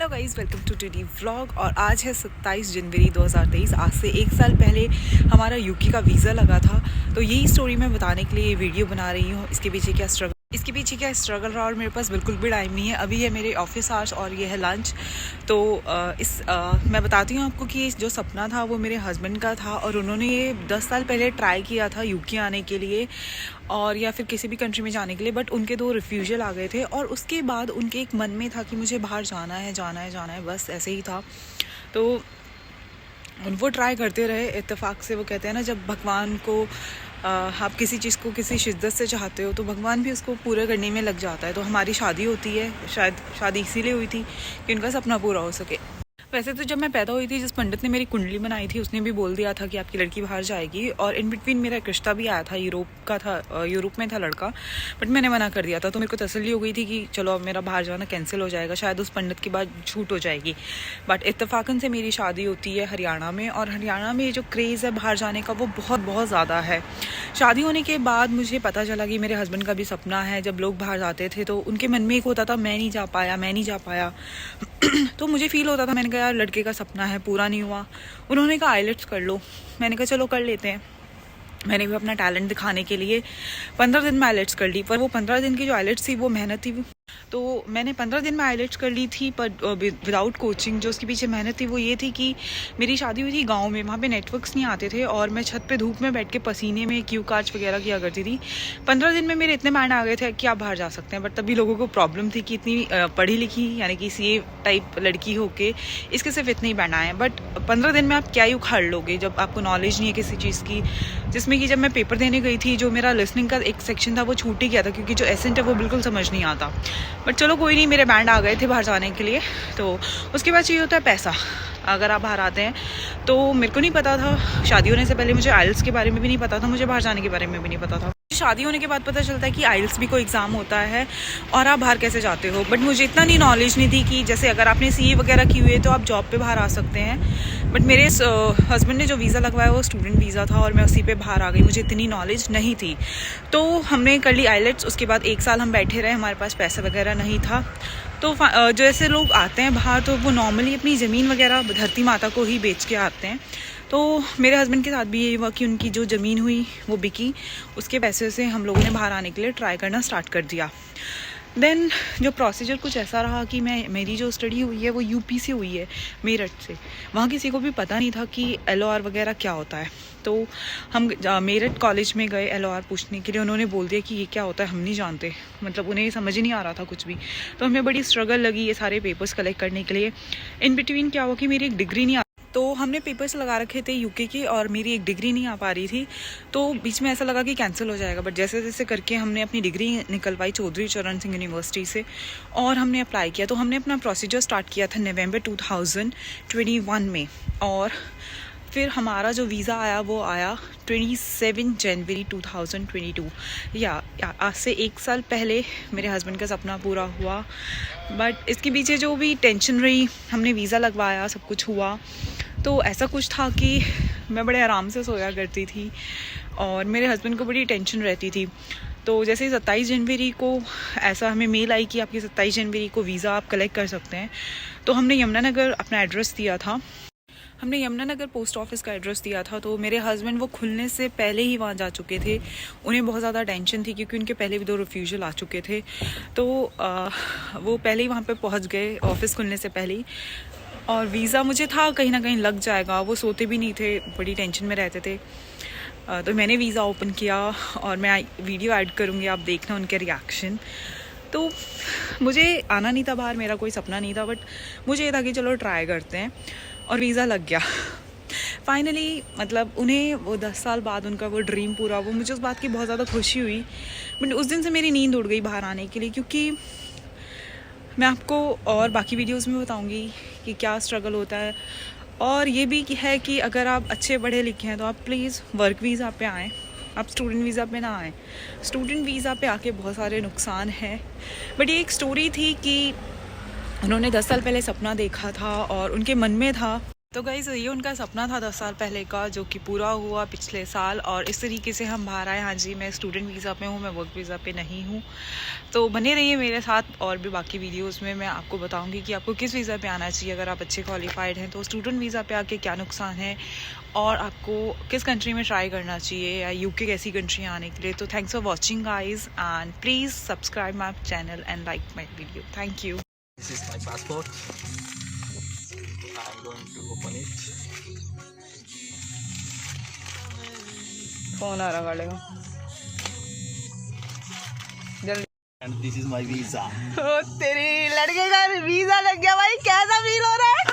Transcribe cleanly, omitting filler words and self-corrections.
Hello guys, welcome to today vlog. और आज है 27 जनवरी 2023। आज से एक साल पहले हमारा यूके का वीज़ा लगा था। तो यही स्टोरी मैं बताने के लिए ये वीडियो बना रही हूँ। इसके पीछे क्या स्ट्रगल रहा और मेरे पास बिल्कुल भी टाइम नहीं है। अभी है मेरे ऑफिस आवर्स और ये है लंच। तो मैं बताती हूँ आपको कि जो सपना था वो मेरे हस्बैंड का था और उन्होंने ये 10 साल पहले ट्राई किया था यूके आने के लिए और या फिर किसी भी कंट्री में जाने के लिए, बट उनके 2 रिफ्यूजल आ गए थे और उसके बाद उनके एक मन में था कि मुझे बाहर जाना है, बस ऐसे ही था। तो वो ट्राई करते रहे। इत्तेफाक से वो कहते हैं ना, जब भगवान को आप किसी चीज़ को किसी शिद्दत से चाहते हो तो भगवान भी उसको पूरा करने में लग जाता है। तो हमारी शादी होती है, शायद शादी इसीलिए हुई थी कि उनका सपना पूरा हो सके। वैसे तो जब मैं पैदा हुई थी, जिस पंडित ने मेरी कुंडली बनाई थी उसने भी बोल दिया था कि आपकी लड़की बाहर जाएगी। और इन बिटवीन मेरा एक रिश्ता भी आया था, यूरोप में था लड़का, बट मैंने मना कर दिया था। तो मेरे को तसल्ली हो गई थी कि चलो अब मेरा बाहर जाना कैंसिल हो जाएगा, शायद उस पंडित की बात झूठ हो जाएगी। बट इत्तेफाकन से मेरी शादी होती है हरियाणा में, और हरियाणा में जो क्रेज़ है बाहर जाने का वो बहुत बहुत ज़्यादा है। शादी होने के बाद मुझे पता चला कि मेरे हस्बैंड का भी सपना है। जब लोग बाहर जाते थे तो उनके मन में एक होता था, मैं नहीं जा पाया तो मुझे फील होता था। मैंने कहा यार, लड़के का सपना है, पूरा नहीं हुआ। उन्होंने कहा आइलेट्स कर लो। मैंने कहा चलो कर लेते हैं। मैंने भी अपना टैलेंट दिखाने के लिए 15 दिन में आइलेट्स कर ली, पर वो 15 दिन की जो आइलेट्स थी वो मेहनत थी। तो मैंने 15 दिन में आइलेट्स कर ली थी, पर विदाउट कोचिंग। जो उसके पीछे मेहनत थी वो ये थी कि मेरी शादी हुई थी गांव में, वहाँ पे नेटवर्क्स नहीं आते थे और मैं छत पे धूप में बैठ के पसीने में क्यू कार्ड्स वगैरह किया करती थी। 15 दिन में मेरे इतने बैंड आ गए थे कि आप बाहर जा सकते हैं। बट तभी लोगों को प्रॉब्लम थी कि इतनी पढ़ी लिखी यानी कि CA टाइप लड़की होके इसके सिर्फ इतने ही बैंड आए हैं। बट 15 दिन में आप क्या ही उखाड़ लोगे जब आपको नॉलेज नहीं है किसी चीज़ की। जिसमें कि जब मैं पेपर देने गई थी, जो मेरा लिसनिंग का एक सेक्शन था वो छूट ही गया था, क्योंकि जो एसेंट है वो बिल्कुल समझ नहीं आता। बट चलो कोई नहीं, मेरे बैंड आ गए थे बाहर जाने के लिए। तो उसके बाद चाहिए होता है पैसा अगर आप बाहर आते हैं। तो मेरे को नहीं पता था, शादी होने से पहले मुझे आइल्स के बारे में भी नहीं पता था, मुझे बाहर जाने के बारे में भी नहीं पता था। शादी होने के बाद पता चलता है कि आइल्स भी कोई एग्ज़ाम होता है और आप बाहर कैसे जाते हो। बट मुझे इतना नहीं नॉलेज नहीं थी कि जैसे अगर आपने CA वगैरह की हुई है तो आप जॉब पे बाहर आ सकते हैं। बट मेरे हस्बैंड ने जो वीज़ा लगवाया वो स्टूडेंट वीज़ा था और मैं उसी पे बाहर आ गई। मुझे इतनी नॉलेज नहीं थी। तो हमने कर ली आइलेट्स। उसके बाद 1 साल हम बैठे रहे, हमारे पास पैसा वगैरह नहीं था। तो जैसे लोग आते हैं बाहर तो वो नॉर्मली अपनी ज़मीन वगैरह धरती माता को ही बेच के आते हैं। तो मेरे हस्बैंड के साथ भी यही हुआ कि उनकी जो ज़मीन हुई वो बिकी। उसके पैसे से हम लोगों ने बाहर आने के लिए ट्राई करना स्टार्ट कर दिया। देन जो प्रोसीजर कुछ ऐसा रहा कि मेरी जो स्टडी हुई है वो UP से हुई है, मेरठ से। वहाँ किसी को भी पता नहीं था कि LOR वगैरह क्या होता है। तो हम मेरठ कॉलेज में गए LOR पूछने के लिए। उन्होंने बोल दिया कि ये क्या होता है, हम नहीं जानते। मतलब उन्हें समझ ही नहीं आ रहा था कुछ भी। तो हमें बड़ी स्ट्रगल लगी ये सारे पेपर्स कलेक्ट करने के लिए। इन बिटवीन क्या हुआ कि मेरी एक डिग्री नहीं, तो हमने पेपर्स लगा रखे थे यूके के और मेरी एक डिग्री नहीं आ पा रही थी। तो बीच में ऐसा लगा कि कैंसिल हो जाएगा। बट जैसे जैसे करके हमने अपनी डिग्री निकलवाई चौधरी चरण सिंह यूनिवर्सिटी से और हमने अप्लाई किया। तो हमने अपना प्रोसीजर स्टार्ट किया था नवंबर 2021 में। और फिर हमारा जो वीज़ा आया वो आया 27 जनवरी 2022। या आज से 1 साल पहले मेरे हस्बैंड का सपना पूरा हुआ। बट इसके पीछे जो भी टेंशन रही, हमने वीज़ा लगवाया, सब कुछ हुआ। तो ऐसा कुछ था कि मैं बड़े आराम से सोया करती थी और मेरे हस्बैंड को बड़ी टेंशन रहती थी। तो जैसे 27 जनवरी को ऐसा हमें मेल आई कि आपकी 27 जनवरी को वीज़ा आप कलेक्ट कर सकते हैं। तो हमने यमुनानगर अपना एड्रेस दिया था। हमने यमुनानगर पोस्ट ऑफिस का एड्रेस दिया था। तो मेरे हस्बैंड वो खुलने से पहले ही वहाँ जा चुके थे। उन्हें बहुत ज़्यादा टेंशन थी क्योंकि उनके पहले भी 2 रिफ्यूजल आ चुके थे। तो वो पहले ही वहाँ पे पहुँच गए ऑफिस खुलने से पहले ही। और वीज़ा मुझे था कहीं ना कहीं लग जाएगा। वो सोते भी नहीं थे, बड़ी टेंशन में रहते थे। तो मैंने वीज़ा ओपन किया और मैं वीडियो ऐड करूँगी, आप देखना उनके रिएक्शन। तो मुझे आना नहीं था बाहर, मेरा कोई सपना नहीं था, बट मुझे ये था कि चलो ट्राई करते हैं। और वीज़ा लग गया फाइनली। मतलब उन्हें वो 10 साल बाद उनका वो ड्रीम पूरा हुआ। मुझे उस बात की बहुत ज़्यादा खुशी हुई। बट उस दिन से मेरी नींद उड़ गई बाहर आने के लिए, क्योंकि मैं आपको और बाकी वीडियोस में बताऊंगी कि क्या स्ट्रगल होता है। और ये भी है कि अगर आप अच्छे पढ़े लिखे हैं तो आप प्लीज़ वर्क वीज़ा पे आएँ, आप स्टूडेंट वीज़ा पे ना आएँ। स्टूडेंट वीज़ा पे आके बहुत सारे नुकसान हैं। बट ये एक स्टोरी थी कि उन्होंने 10 साल पहले सपना देखा था और उनके मन में था तो गाइस ये उनका सपना था 10 साल पहले का, जो कि पूरा हुआ पिछले साल। और इस तरीके से हम बाहर आए। हाँ जी, मैं स्टूडेंट वीज़ा पे हूँ, मैं वर्क वीज़ा पे नहीं हूँ। तो बने रहिए मेरे साथ, और भी बाकी वीडियोस में मैं आपको बताऊंगी कि आपको किस वीज़ा पे आना चाहिए अगर आप अच्छे क्वालिफाइड हैं। तो स्टूडेंट वीज़ा पे आके क्या नुकसान है, और आपको किस कंट्री में ट्राई करना चाहिए, या यूके कैसी कंट्री आने के लिए। तो thanks for watching guys, and please subscribe my channel and like my video. Thank you. This is my passport. I'm going to open it. Phone आ रहा वाले का, जल्दी। And this is my visa. ओ तेरी लड़के का वीज़ा लग गया भाई, कैसा फील हो रहा है?